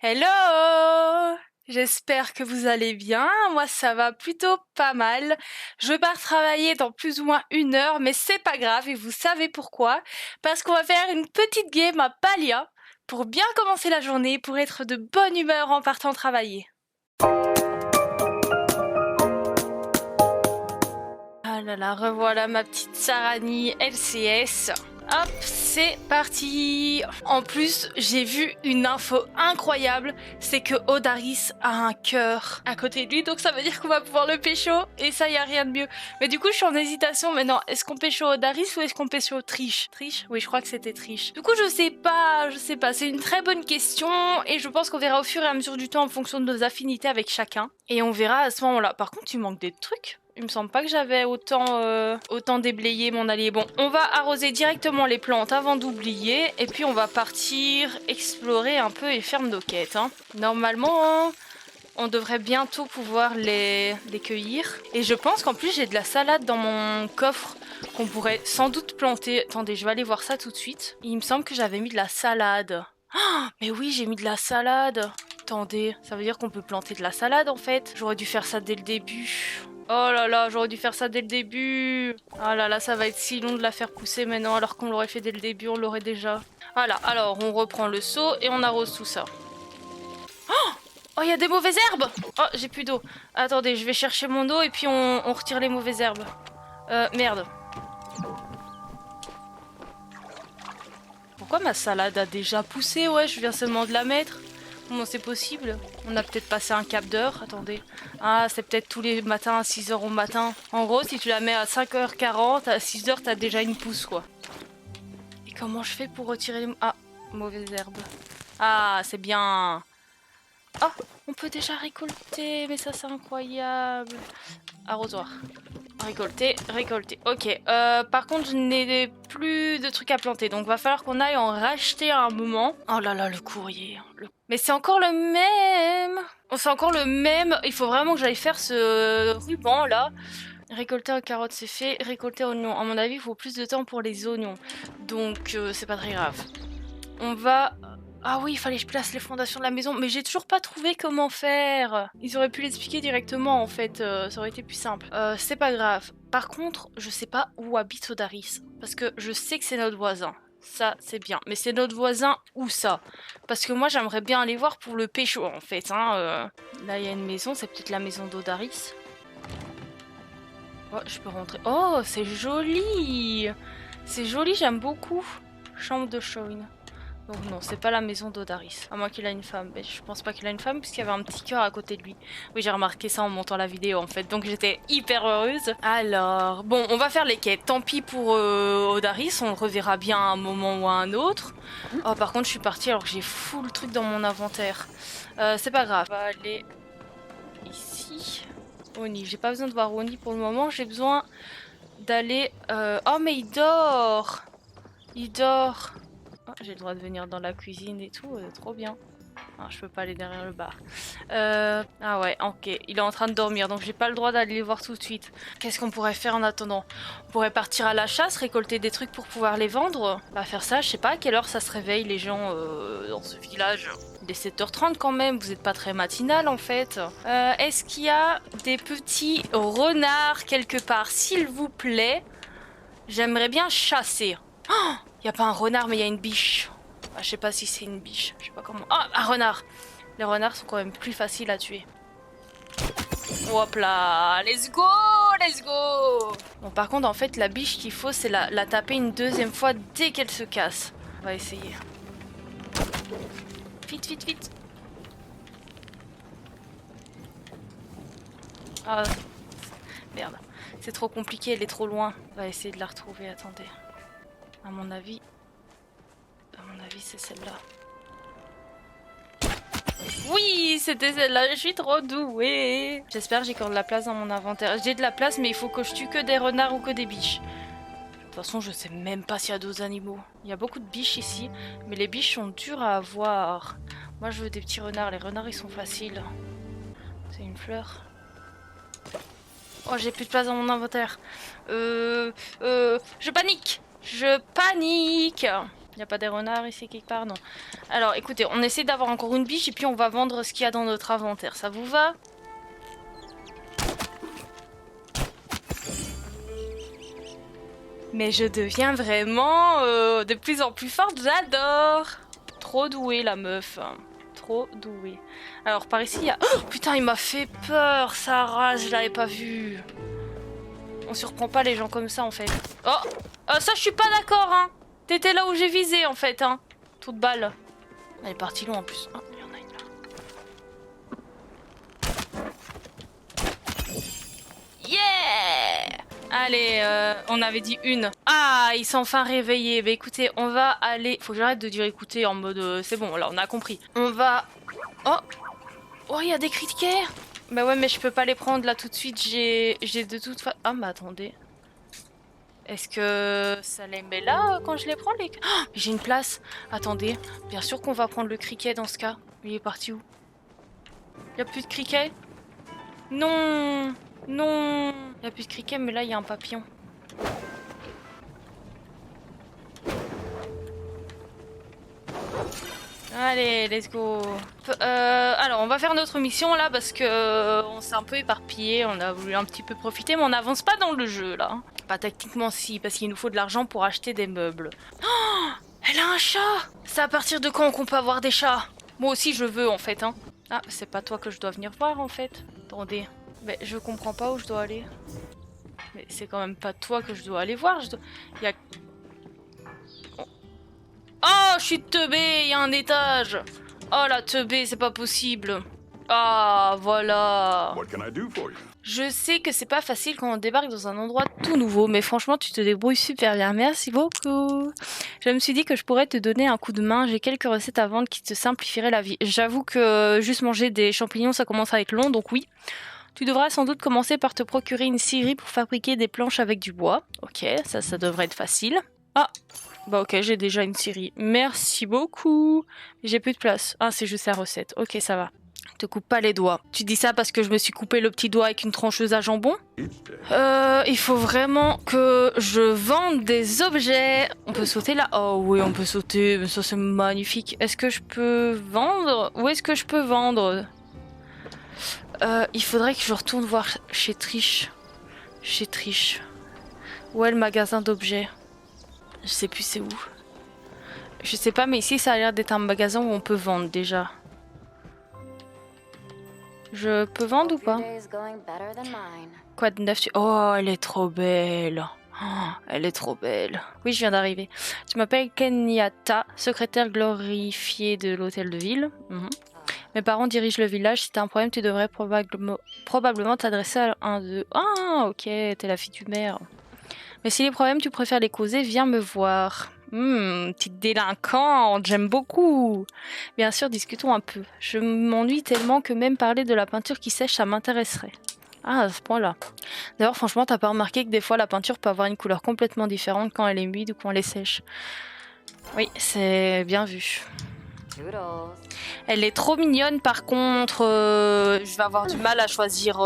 Hello! J'espère que vous allez bien. Moi, ça va plutôt pas mal. Je pars travailler dans plus ou moins 1 heure, mais c'est pas grave et vous savez pourquoi. Parce qu'on va faire une petite game à Palia pour bien commencer la journée, pour être de bonne humeur en partant travailler. Ah là là, revoilà ma petite Sarani LCS. Hop, c'est parti. En plus, j'ai vu une info incroyable, c'est que Odaris a un cœur à côté de lui, donc ça veut dire qu'on va pouvoir le pécho, et ça, y a rien de mieux. Mais du coup, je suis en hésitation maintenant. Est-ce qu'on pécho Odaris ou est-ce qu'on pécho Trish? Trish? Oui, je crois que c'était Trish. Du coup, je sais pas. C'est une très bonne question, et je pense qu'on verra au fur et à mesure du temps en fonction de nos affinités avec chacun. Et on verra à ce moment-là. Par contre, il manque des trucs. Il me semble pas que j'avais autant déblayé mon allié. Bon, on va arroser directement les plantes avant d'oublier. Et puis on va partir explorer un peu et faire nos quêtes. Hein. Normalement, on devrait bientôt pouvoir les cueillir. Et je pense qu'en plus j'ai de la salade dans mon coffre qu'on pourrait sans doute planter. Attendez, je vais aller voir ça tout de suite. Il me semble que j'avais mis de la salade. Oh, mais oui, j'ai mis de la salade. Attendez, ça veut dire qu'on peut planter de la salade en fait. J'aurais dû faire ça dès le début. Oh là là, j'aurais dû faire ça dès le début. Ah là là, ça va être si long de la faire pousser maintenant alors qu'on l'aurait fait dès le début, on l'aurait déjà. Voilà, alors on reprend le seau et on arrose tout ça. Oh, il y a des mauvaises herbes. Oh, j'ai plus d'eau. Attendez, je vais chercher mon eau et puis on retire les mauvaises herbes. Merde. Pourquoi ma salade a déjà poussé? Ouais, je viens seulement de la mettre. Comment c'est possible? On a peut-être passé un cap d'heure. Attendez. Ah, c'est peut-être tous les matins à 6h au matin. En gros, si tu la mets à 5h40, à 6h, t'as déjà une pousse, quoi. Et comment je fais pour retirer les... Ah, mauvaise herbe. Ah, c'est bien. Oh, on peut déjà récolter. Mais ça, c'est incroyable. Arrosoir. Récolter, récolter. Ok. Par contre, je n'ai plus de trucs à planter. Donc, va falloir qu'on aille en racheter à un moment. Oh là là, le courrier. Mais c'est encore le même. Oh, c'est encore le même. Il faut vraiment que j'aille faire ce ruban là. Récolter en carottes, c'est fait. Récolter oignons. À mon avis, il faut plus de temps pour les oignons. Donc, c'est pas très grave. On va... Ah oui, il fallait que je place les fondations de la maison, mais j'ai toujours pas trouvé comment faire. Ils auraient pu l'expliquer directement en fait, ça aurait été plus simple. C'est pas grave. Par contre, je sais pas où habite Odaris, parce que je sais que c'est notre voisin. Ça, c'est bien. Mais c'est notre voisin où ça? Parce que moi, j'aimerais bien aller voir pour le pécho en fait. Hein, Là, il y a une maison, c'est peut-être la maison d'Odaris. Oh, je peux rentrer. Oh, c'est joli. C'est joli, j'aime beaucoup. Chambre de Shoin. Donc non, c'est pas la maison d'Odaris. À moins qu'il a une femme. Mais je pense pas qu'il a une femme puisqu'il y avait un petit cœur à côté de lui. Oui, j'ai remarqué ça en montant la vidéo en fait. Donc j'étais hyper heureuse. Alors, bon, on va faire les quêtes. Tant pis pour Odaris, on le reverra bien à un moment ou à un autre. Oh, par contre, je suis partie alors que j'ai full truc dans mon inventaire. C'est pas grave. On va aller ici. Oni, j'ai pas besoin de voir Oni pour le moment. J'ai besoin d'aller... Oh, mais il dort. Il dort. Oh, j'ai le droit de venir dans la cuisine et tout, trop bien. Ah, je peux pas aller derrière le bar. Ah ouais, ok. Il est en train de dormir, donc j'ai pas le droit d'aller les voir tout de suite. Qu'est-ce qu'on pourrait faire en attendant? On pourrait partir à la chasse, récolter des trucs pour pouvoir les vendre. Bah faire ça, je sais pas à quelle heure ça se réveille les gens dans ce village. Il est 7h30 quand même, vous êtes pas très matinal en fait. Est-ce qu'il y a des petits renards quelque part? S'il vous plaît, j'aimerais bien chasser. Oh, y a pas un renard, mais il y a une biche. Ah, je sais pas si c'est une biche. Je sais pas comment. Ah, un renard. Les renards sont quand même plus faciles à tuer. Hop là, let's go, let's go. Bon, par contre, en fait, la biche qu'il faut, c'est la taper une deuxième fois dès qu'elle se casse. On va essayer. Vite, vite, vite. Ah, merde. C'est trop compliqué, elle est trop loin. On va essayer de la retrouver, attendez. À mon avis, c'est celle-là. Oui, c'était celle-là. Je suis trop douée. J'espère que j'ai encore de la place dans mon inventaire. J'ai de la place, mais il faut que je tue que des renards ou que des biches. De toute façon, je sais même pas s'il y a d'autres animaux. Il y a beaucoup de biches ici, mais les biches sont dures à avoir. Moi, je veux des petits renards. Les renards, ils sont faciles. C'est une fleur. Oh, j'ai plus de place dans mon inventaire. Je panique. Je panique. Il n'y a pas des renards ici quelque part? Non. Alors écoutez, on essaie d'avoir encore une biche et puis on va vendre ce qu'il y a dans notre inventaire. Ça vous va? Mais je deviens vraiment de plus en plus forte, j'adore! Trop douée la meuf. Trop douée. Alors par ici il y a... Oh putain, il m'a fait peur, sa race, je l'avais pas vu. On surprend pas les gens comme ça en fait. Oh, ça je suis pas d'accord hein. T'étais là où j'ai visé en fait hein. Toute balle. Elle est partie loin en plus. Oh, il y en a une là. Yeah! Allez, on avait dit une. Ah, ils sont enfin réveillés. Bah écoutez, on va aller... Faut que j'arrête de dire écoutez en mode... c'est bon, là on a compris. On va... Oh! Oh, il y a des cris de guerre! Bah ouais, mais je peux pas les prendre là tout de suite. J'ai de toute façon... Ah, mais attendez. Est-ce que ça les met là quand je les prends les... Oh, j'ai une place. Attendez, bien sûr qu'on va prendre le criquet dans ce cas. Il est parti où? Il y a plus de criquet? Non! Non! Il y a plus de criquet, mais là il y a un papillon. Allez, let's go. Alors, on va faire notre mission là parce que on s'est un peu éparpillé. On a voulu un petit peu profiter, mais on n'avance pas dans le jeu là. Pas tactiquement si, parce qu'il nous faut de l'argent pour acheter des meubles. Oh, elle a un chat! C'est à partir de quand qu'on peut avoir des chats? Moi aussi je veux en fait. Hein. Ah, c'est pas toi que je dois venir voir en fait. Attendez, mais je comprends pas où je dois aller. Mais c'est quand même pas toi que je dois aller voir. Il y a... Oh, je suis teubée, il y a un étage. Oh la teubée, c'est pas possible. Ah, voilà. Je sais que c'est pas facile quand on débarque dans un endroit tout nouveau, mais franchement, tu te débrouilles super bien. Merci beaucoup. Je me suis dit que je pourrais te donner un coup de main. J'ai quelques recettes à vendre qui te simplifieraient la vie. J'avoue que juste manger des champignons, ça commence à être long, donc oui. Tu devras sans doute commencer par te procurer une scierie pour fabriquer des planches avec du bois. Ok, ça devrait être facile. Ah, bah ok, j'ai déjà une scierie. Merci beaucoup. J'ai plus de place. Ah, c'est juste la recette. Ok, ça va. Te coupe pas les doigts. Tu dis ça parce que je me suis coupé le petit doigt avec une trancheuse à jambon? Il faut vraiment que je vende des objets. On peut sauter là? Oh oui, on peut sauter. Mais ça, c'est magnifique. Est-ce que je peux vendre? Où est-ce que je peux vendre? Il faudrait que je retourne voir chez Triche. Chez Triche. Où est le magasin d'objets? Je sais plus c'est où. Je sais pas, mais ici, ça a l'air d'être un magasin où on peut vendre déjà. Je peux vendre ou pas? Quoi de neuf? Oh, elle est trop belle. Oh, elle est trop belle. Oui, je viens d'arriver. Tu m'appelles Kenyatta, secrétaire glorifiée de l'hôtel de ville. Mes parents dirigent le village. Si t'as un problème, tu devrais probablement t'adresser à un d'eux. Ah, ok, t'es la fille du maire. Mais si les problèmes, tu préfères les causer, viens me voir. Petite délinquante, j'aime beaucoup. Bien sûr, discutons un peu. Je m'ennuie tellement que même parler de la peinture qui sèche, ça m'intéresserait. Ah, à ce point-là. D'ailleurs, franchement, t'as pas remarqué que des fois, la peinture peut avoir une couleur complètement différente quand elle est humide ou quand elle est sèche? Oui, c'est bien vu. Elle est trop mignonne, par contre, je vais avoir du mal à choisir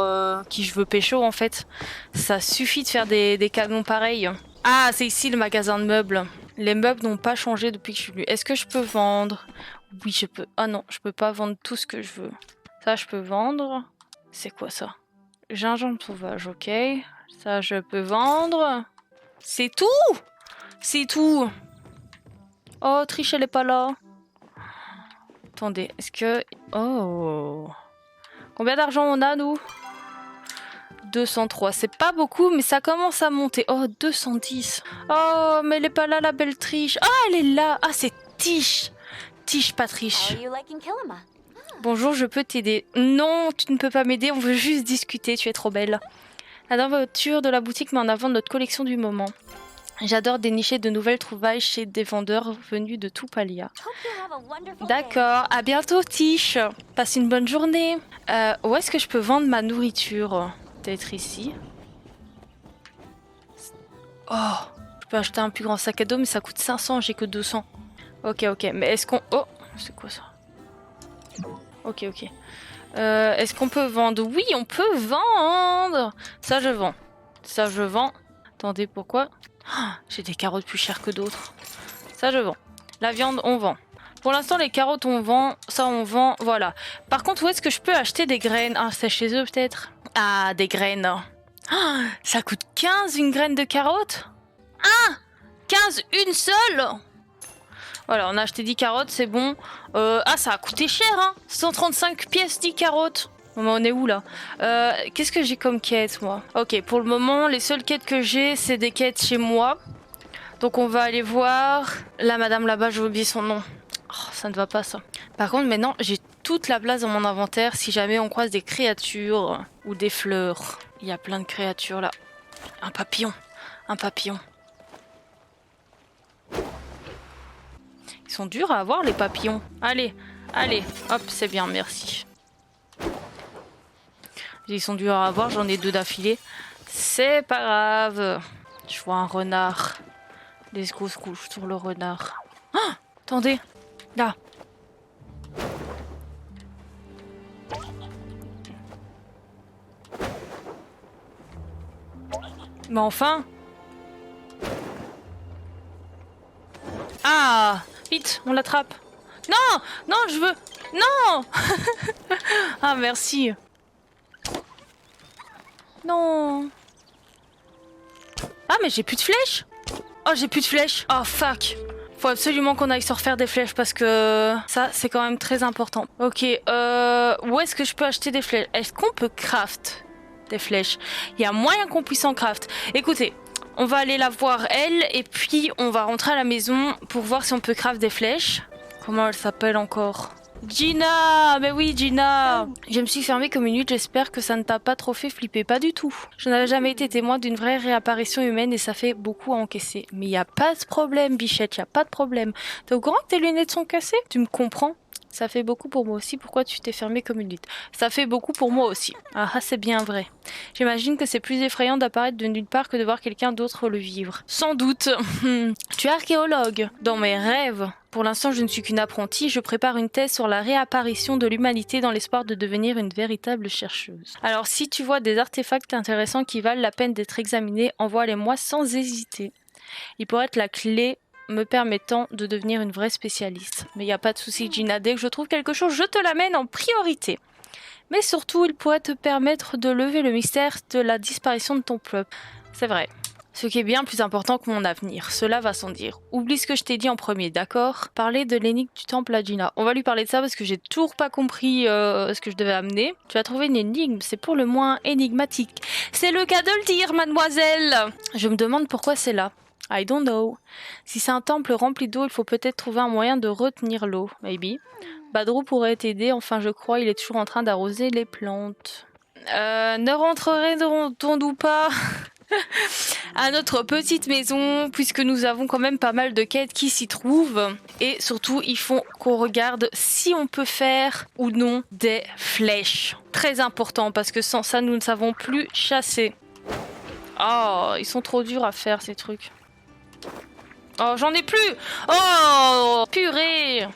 qui je veux pécho, en fait. Ça suffit de faire des canons pareils. Ah, c'est ici le magasin de meubles. Les meubles n'ont pas changé depuis que je suis venue. Est-ce que je peux vendre? Oui, je peux. Ah non, je peux pas vendre tout ce que je veux. Ça, je peux vendre. C'est quoi ça? Gingembre sauvage, ok. Ça, je peux vendre. C'est tout? C'est tout. Oh, Triche, elle est pas là. Attendez, est-ce que... Oh. Combien d'argent on a, nous? 203. C'est pas beaucoup, mais ça commence à monter. Oh, 210. Oh, mais elle est pas là, la belle Triche. Ah, elle est là. Ah, c'est Tiche. Tiche, pas Triche. Bonjour, je peux t'aider. Non, tu ne peux pas m'aider, on veut juste discuter, tu es trop belle. La voiture de la boutique met en avant notre collection du moment. J'adore dénicher de nouvelles trouvailles chez des vendeurs venus de tout Palia. D'accord, à bientôt Tiche. Passe une bonne journée. Où est-ce que je peux vendre ma nourriture? Peut-être ici. Oh, je peux acheter un plus grand sac à dos, mais ça coûte 500, j'ai que 200. Ok, mais est-ce qu'on... Oh, c'est quoi ça? Ok. Est-ce qu'on peut vendre? Oui, on peut vendre. Ça, je vends. Ça, je vends. Attendez, pourquoi? Oh, j'ai des carottes plus chères que d'autres. Ça, je vends. La viande, on vend. Pour l'instant, les carottes, on vend. Ça, on vend. Voilà. Par contre, où est-ce que je peux acheter des graines? Ah, c'est chez eux, peut-être. Ah, des graines. Ah, ça coûte 15 une graine de carotte? Ah, 15 une seule? Voilà, on a acheté 10 carottes, c'est bon. Ah, ça a coûté cher, hein. 135 pièces 10 carottes. Mais on est où, là? Qu'est-ce que j'ai comme quête, moi? Ok, pour le moment, les seules quêtes que j'ai, c'est des quêtes chez moi. Donc, on va aller voir... La madame là-bas, j'ai oublié son nom. Oh, ça ne va pas, ça. Par contre, maintenant, j'ai toute la place dans mon inventaire si jamais on croise des créatures ou des fleurs. Il y a plein de créatures, là. Un papillon. Un papillon. Ils sont durs à avoir, les papillons. Allez, allez. Hop, c'est bien, merci. Ils sont durs à avoir, j'en ai 2 d'affilée. C'est pas grave. Je vois un renard. Let's go, se couche sur le renard. Oh, attendez. Là. Mais enfin. Ah, vite, on l'attrape. Non, non, je veux... Non. Ah, merci. Non. Ah, mais j'ai plus de flèches. Oh, j'ai plus de flèches. Oh, fuck. Faut absolument qu'on aille se refaire des flèches parce que ça, c'est quand même très important. Ok, où est-ce que je peux acheter des flèches? Est-ce qu'on peut craft des flèches? Il y a moyen qu'on puisse en craft. Écoutez, on va aller la voir elle et puis on va rentrer à la maison pour voir si on peut craft des flèches. Comment elle s'appelle encore? Gina! Mais oui, Gina! Je me suis fermée comme une huître, j'espère que ça ne t'a pas trop fait flipper. Pas du tout. Je n'avais jamais été témoin d'une vraie réapparition humaine et ça fait beaucoup à encaisser. Mais y a pas de problème, bichette, y a pas de problème. T'es au courant que tes lunettes sont cassées? Tu me comprends? Ça fait beaucoup pour moi aussi. Pourquoi tu t'es fermée comme une huître? Ça fait beaucoup pour moi aussi. Ah, c'est bien vrai. J'imagine que c'est plus effrayant d'apparaître de nulle part que de voir quelqu'un d'autre le vivre. Sans doute. Tu es archéologue. Dans mes rêves. Pour l'instant, je ne suis qu'une apprentie. Je prépare une thèse sur la réapparition de l'humanité dans l'espoir de devenir une véritable chercheuse. Alors, si tu vois des artefacts intéressants qui valent la peine d'être examinés, envoie-les-moi sans hésiter. Ils pourraient être la clé me permettant de devenir une vraie spécialiste. Mais il n'y a pas de souci, Gina. Dès que je trouve quelque chose, je te l'amène en priorité. Mais surtout, il pourrait te permettre de lever le mystère de la disparition de ton peuple. C'est vrai. Ce qui est bien plus important que mon avenir. Cela va sans dire. Oublie ce que je t'ai dit en premier, d'accord? Parler de l'énigme du temple à Gina. On va lui parler de ça parce que j'ai toujours pas compris ce que je devais amener. Tu as trouvé une énigme, c'est pour le moins énigmatique. C'est le cas de le dire, mademoiselle! Je me demande pourquoi c'est là. I don't know. Si c'est un temple rempli d'eau, il faut peut-être trouver un moyen de retenir l'eau. Maybe. Badrou pourrait t'aider, enfin je crois, il est toujours en train d'arroser les plantes. Ne rentrerez-nous pas à notre petite maison, puisque nous avons quand même pas mal de quêtes qui s'y trouvent. Et surtout, il faut qu'on regarde si on peut faire ou non des flèches. Très important, parce que sans ça, nous ne savons plus chasser. Oh, ils sont trop durs à faire, ces trucs. Oh, j'en ai plus! Oh, purée!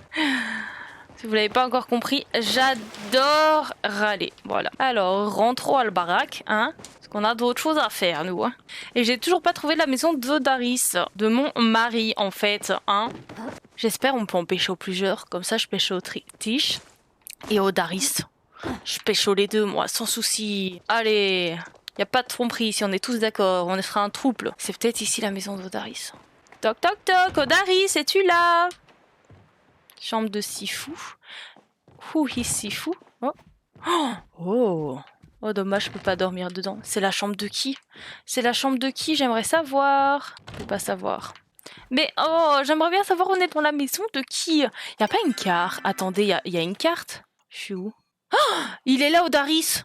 Si vous l'avez pas encore compris, j'adore râler. Voilà. Alors, rentrons à la baraque, hein? Parce qu'on a d'autres choses à faire, nous. Hein. Et j'ai toujours pas trouvé la maison d'Odaris. De mon mari, en fait, hein? J'espère on peut en pécho plusieurs. Comme ça, je pécho Tish et Odaris. Je pécho les deux, moi, sans souci. Allez! Y a pas de tromperie ici, on est tous d'accord. On sera un trouble. C'est peut-être ici la maison d'Odaris. Toc toc toc, Odaris, es-tu là? Chambre de Sifu. Who is Sifu? Oh. Oh. Oh, dommage, je peux pas dormir dedans. C'est la chambre de qui? C'est la chambre de qui? J'aimerais savoir. Je peux pas savoir. Mais oh, j'aimerais bien savoir où on est dans la maison de qui? Y a pas une carte? Attendez, y a une carte? Je suis où? Oh, il est là, Odaris.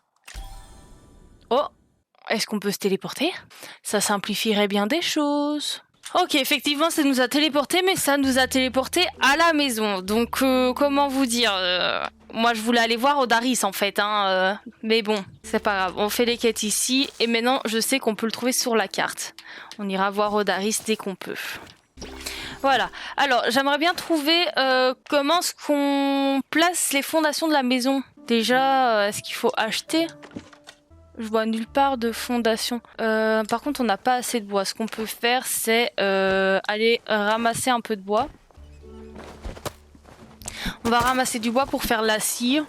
Oh, est-ce qu'on peut se téléporter? Ça simplifierait bien des choses. Ok, effectivement, ça nous a téléporté, mais ça nous a téléporté à la maison. Donc, comment vous dire moi, je voulais aller voir Odaris, en fait. Hein, mais bon, c'est pas grave. On fait les quêtes ici. Et maintenant, je sais qu'on peut le trouver sur la carte. On ira voir Odaris dès qu'on peut. Voilà. Alors, j'aimerais bien trouver comment est-ce qu'on place les fondations de la maison. Déjà, est-ce qu'il faut acheter ? Je vois nulle part de fondation. Par contre, on n'a pas assez de bois. Ce qu'on peut faire, c'est aller ramasser un peu de bois. On va ramasser du bois pour faire la scie.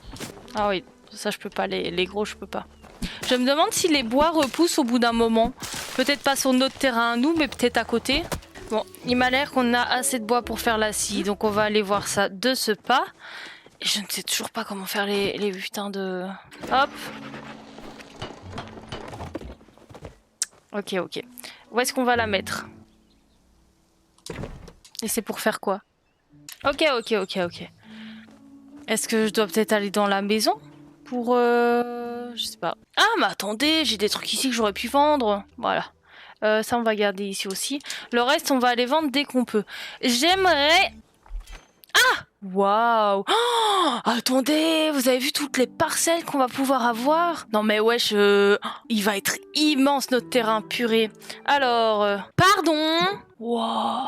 Ah oui, ça je peux pas, les gros je peux pas. Je me demande si les bois repoussent au bout d'un moment. Peut-être pas sur notre terrain à nous, mais peut-être à côté. Bon, il m'a l'air qu'on a assez de bois pour faire la scie, donc on va aller voir ça de ce pas. Et je ne sais toujours pas comment faire les putains de... Hop. Ok, ok. Où est-ce qu'on va la mettre? Et c'est pour faire quoi? Ok, ok, ok, ok. Est-ce que je dois peut-être aller dans la maison? Pour... Je sais pas. Ah, mais attendez, j'ai des trucs ici que j'aurais pu vendre. Voilà. Ça, on va garder ici aussi. Le reste, on va aller vendre dès qu'on peut. J'aimerais... Ah! Waouh! Oh, attendez, vous avez vu toutes les parcelles qu'on va pouvoir avoir? Non mais wesh, il va être immense notre terrain, purée. Alors, pardon? Waouh!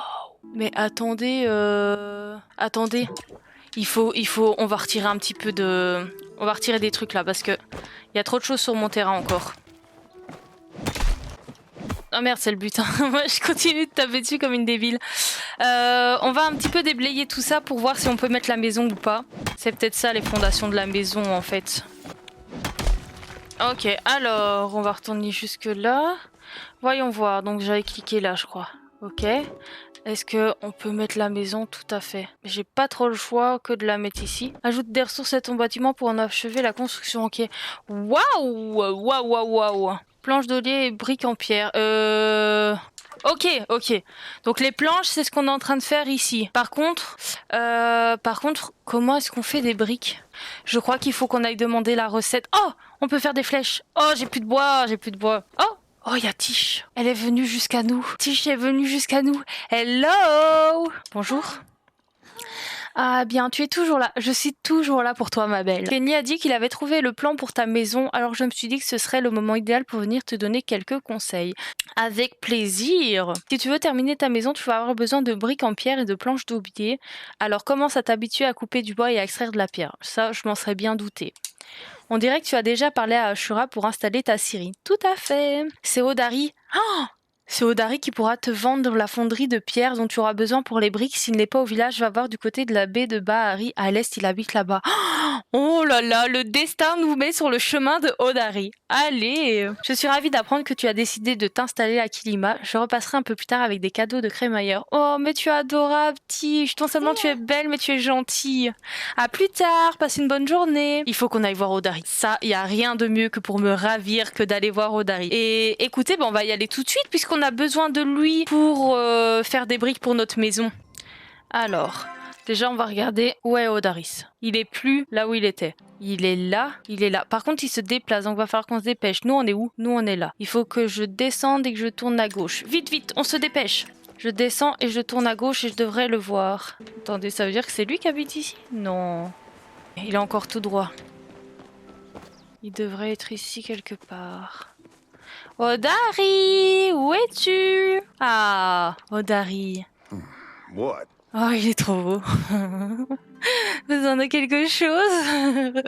Mais attendez, attendez. On va retirer un petit peu de... On va retirer des trucs là parce que il y a trop de choses sur mon terrain encore. Ah merde, c'est le but. Moi, je continue de taper dessus comme une débile. On va un petit peu déblayer tout ça pour voir si on peut mettre la maison ou pas. C'est peut-être ça les fondations de la maison en fait. Ok, alors on va retourner jusque là. Voyons voir. Donc j'avais cliqué là, je crois. Ok. Est-ce que on peut mettre la maison? Tout à fait. J'ai pas trop le choix que de la mettre ici. Ajoute des ressources à ton bâtiment pour en achever la construction. Ok. Waouh! Waouh, waouh, waouh! Planches d'olier et briques en pierre. Ok, ok. Donc les planches, c'est ce qu'on est en train de faire ici. Par contre, comment est-ce qu'on fait des briques? Je crois qu'il faut qu'on aille demander la recette. Oh, on peut faire des flèches. Oh, j'ai plus de bois, j'ai plus de bois. Oh, oh, il y a Tish. Elle est venue jusqu'à nous. Tish est venue jusqu'à nous. Hello. Bonjour. Ah bien, tu es toujours là. Je suis toujours là pour toi, ma belle. Kenny a dit qu'il avait trouvé le plan pour ta maison, alors je me suis dit que ce serait le moment idéal pour venir te donner quelques conseils. Avec plaisir. Si tu veux terminer ta maison, tu vas avoir besoin de briques en pierre et de planches d'aubier. Alors commence à t'habituer à couper du bois et à extraire de la pierre. Ça, je m'en serais bien douté. On dirait que tu as déjà parlé à Ashura pour installer ta scierie. Tout à fait. C'est Odari. Oh, c'est Odari qui pourra te vendre la fonderie de pierre dont tu auras besoin pour les briques. S'il n'est pas au village, va voir du côté de la baie de Bahari. À l'est, il habite là-bas. Oh là là, le destin nous met sur le chemin de Odari. Allez! Je suis ravie d'apprendre que tu as décidé de t'installer à Kilima. Je repasserai un peu plus tard avec des cadeaux de crémaillère. Oh, mais tu es adorable, Tish. Non seulement tu es belle, mais tu es gentille. À plus tard, passe une bonne journée. Il faut qu'on aille voir Odari. Ça, il y a rien de mieux que pour me ravir que d'aller voir Odari. Et écoutez, on va y aller tout de suite puisqu'on a besoin de lui pour faire des briques pour notre maison. Alors, déjà on va regarder où est Odaris. Il est plus là où il était. Il est là, il est là. Par contre, il se déplace, donc il va falloir qu'on se dépêche. Nous, on est où? Nous, on est là. Il faut que je descende et que je tourne à gauche. Vite, vite, on se dépêche. Je descends et je tourne à gauche et je devrais le voir. Attendez, ça veut dire que c'est lui qui habite ici? Non. Il est encore tout droit. Il devrait être ici quelque part. Odari, où es-tu? Ah, Odari. What? Oh, il est trop beau. Besoin de quelque chose?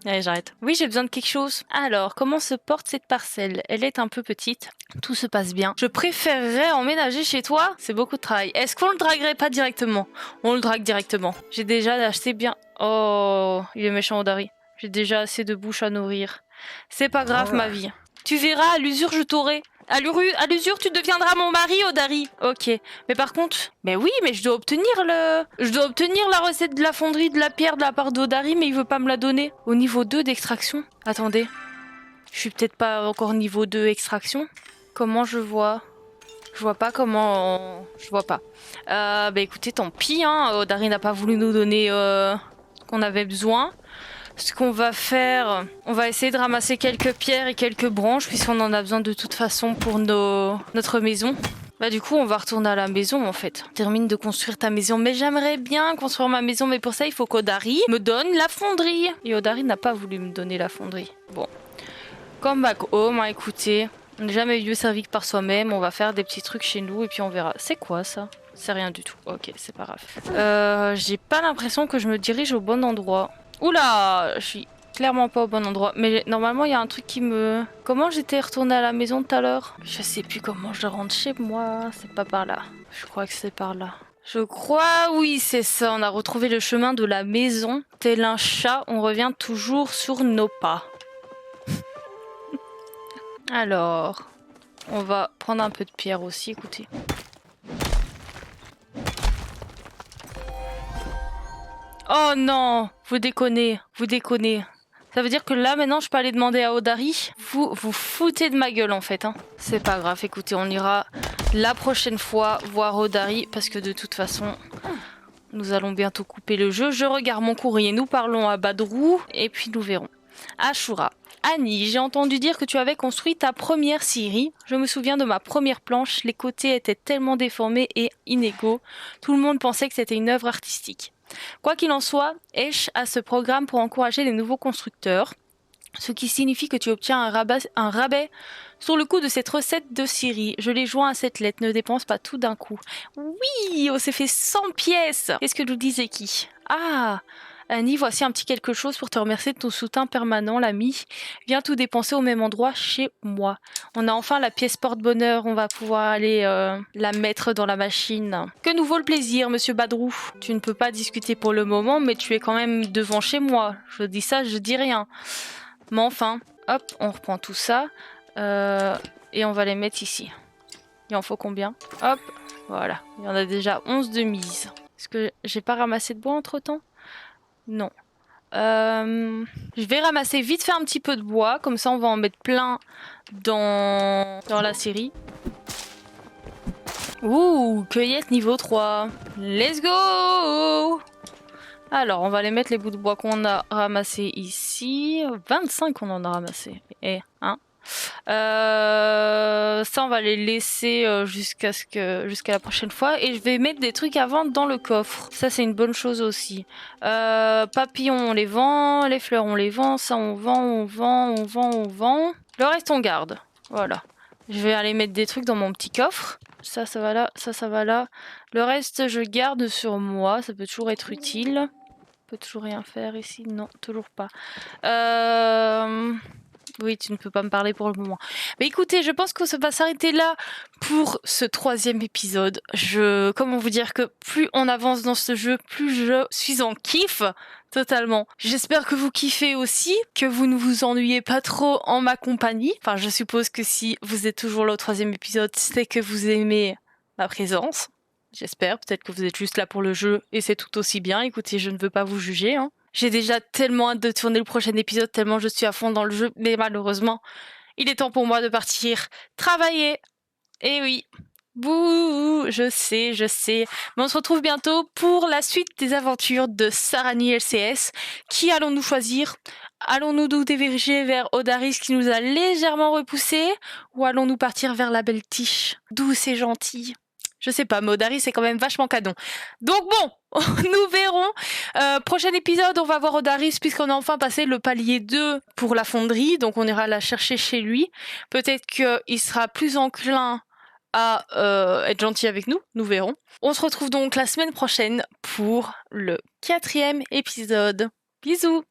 Allez, j'arrête. Oui, j'ai besoin de quelque chose. Alors, comment se porte cette parcelle? Elle est un peu petite. Tout se passe bien. Je préférerais emménager chez toi. C'est beaucoup de travail. Est-ce qu'on le draguerait pas directement? On le drague directement. J'ai déjà acheté bien... Oh, il est méchant, Odari. J'ai déjà assez de bouche à nourrir. C'est pas grave, ma vie. Tu verras, à l'usure, je t'aurai. À l'usure, tu deviendras mon mari, Odari. Ok. Mais par contre... Mais oui, mais je dois obtenir la recette de la fonderie de la pierre de la part d'Odari, mais il veut pas me la donner. Au niveau 2 d'extraction. Attendez. Je suis peut-être pas encore niveau 2 extraction. Comment je vois? Je vois pas comment... Je vois pas. Bah écoutez, tant pis, hein. Odari n'a pas voulu nous donner ce qu'on avait besoin. Ce qu'on va faire, on va essayer de ramasser quelques pierres et quelques branches puisqu'on en a besoin de toute façon pour notre maison. Bah du coup on va retourner à la maison en fait. Termine de construire ta maison. Mais j'aimerais bien construire ma maison, mais pour ça il faut qu'Odari me donne la fonderie. Et Odari n'a pas voulu me donner la fonderie. Bon. Come back home, hein, écoutez. On n'est jamais mieux servi que par soi-même. On va faire des petits trucs chez nous et puis on verra. C'est quoi ça? C'est rien du tout. Ok, c'est pas grave. J'ai pas l'impression que je me dirige au bon endroit. Oula, je suis clairement pas au bon endroit. Mais normalement, il y a un truc qui me... Comment j'étais retournée à la maison tout à l'heure? Je sais plus comment je rentre chez moi. C'est pas par là. Je crois que c'est par là. Je crois, oui, c'est ça. On a retrouvé le chemin de la maison. Tel un chat, on revient toujours sur nos pas. Alors, on va prendre un peu de pierre aussi, écoutez. Oh non, vous déconnez, vous déconnez. Ça veut dire que là, maintenant, je peux aller demander à Odari. Vous vous foutez de ma gueule, en fait. Hein. C'est pas grave, écoutez, on ira la prochaine fois voir Odari, parce que de toute façon, nous allons bientôt couper le jeu. Je regarde mon courrier, nous parlons à Badrou, et puis nous verrons. Ashura. Annie, j'ai entendu dire que tu avais construit ta première scierie. Je me souviens de ma première planche, les côtés étaient tellement déformés et inégaux. Tout le monde pensait que c'était une œuvre artistique. Quoi qu'il en soit, Esh a ce programme pour encourager les nouveaux constructeurs, ce qui signifie que tu obtiens un rabais sur le coût de cette recette de scierie. Je l'ai joint à cette lettre, ne dépense pas tout d'un coup. Oui, on s'est fait 100 pièces. Qu'est-ce que nous disait qui? Ah, Annie, voici un petit quelque chose pour te remercier de ton soutien permanent, l'ami. Viens tout dépenser au même endroit chez moi. On a enfin la pièce porte-bonheur, on va pouvoir aller la mettre dans la machine. Que nous vaut le plaisir, monsieur Badrou? Tu ne peux pas discuter pour le moment, mais tu es quand même devant chez moi. Je dis ça, je dis rien. Mais enfin, hop, on reprend tout ça. Et on va les mettre ici. Il en faut combien? Hop, voilà. Il y en a déjà 11 de mise. Est-ce que j'ai pas ramassé de bois entre-temps? Non. Je vais ramasser vite fait un petit peu de bois, comme ça on va en mettre plein dans la série. Ouh, cueillette niveau 3. Let's go! Alors, on va les mettre les bouts de bois qu'on a ramassés ici. 25 on en a ramassé. Et, hein? Ça on va les laisser jusqu'à la prochaine fois et je vais mettre des trucs à vendre dans le coffre, ça c'est une bonne chose aussi. Papillons on les vend, les fleurs on les vend, ça on vend, le reste on garde, voilà. Je vais aller mettre des trucs dans mon petit coffre, ça va là, ça va là, le reste je garde sur moi, ça peut toujours être utile. On peut toujours rien faire ici, non toujours pas. Oui, tu ne peux pas me parler pour le moment. Mais écoutez, je pense que ça va s'arrêter là pour ce 3e épisode. Comment vous dire que plus on avance dans ce jeu, plus je suis en kiff totalement. J'espère que vous kiffez aussi, que vous ne vous ennuyez pas trop en ma compagnie. Enfin, je suppose que si vous êtes toujours là au 3e épisode, c'est que vous aimez ma présence. J'espère, peut-être que vous êtes juste là pour le jeu et c'est tout aussi bien. Écoutez, je ne veux pas vous juger, hein. J'ai déjà tellement hâte de tourner le prochain épisode, tellement je suis à fond dans le jeu, mais malheureusement, il est temps pour moi de partir travailler. Eh oui, bouh, je sais. Mais on se retrouve bientôt pour la suite des aventures de Sarani LCS. Qui allons-nous choisir? Allons-nous nous diriger vers Odaris qui nous a légèrement repoussés? Ou allons-nous partir vers la belle Tiche, douce et gentille? Je sais pas, mais Odaris c'est quand même vachement canon. Donc bon, nous verrons. Prochain épisode, on va voir Odaris puisqu'on a enfin passé le palier 2 pour la fonderie. Donc on ira la chercher chez lui. Peut-être qu'il sera plus enclin à être gentil avec nous. Nous verrons. On se retrouve donc la semaine prochaine pour le 4e épisode. Bisous!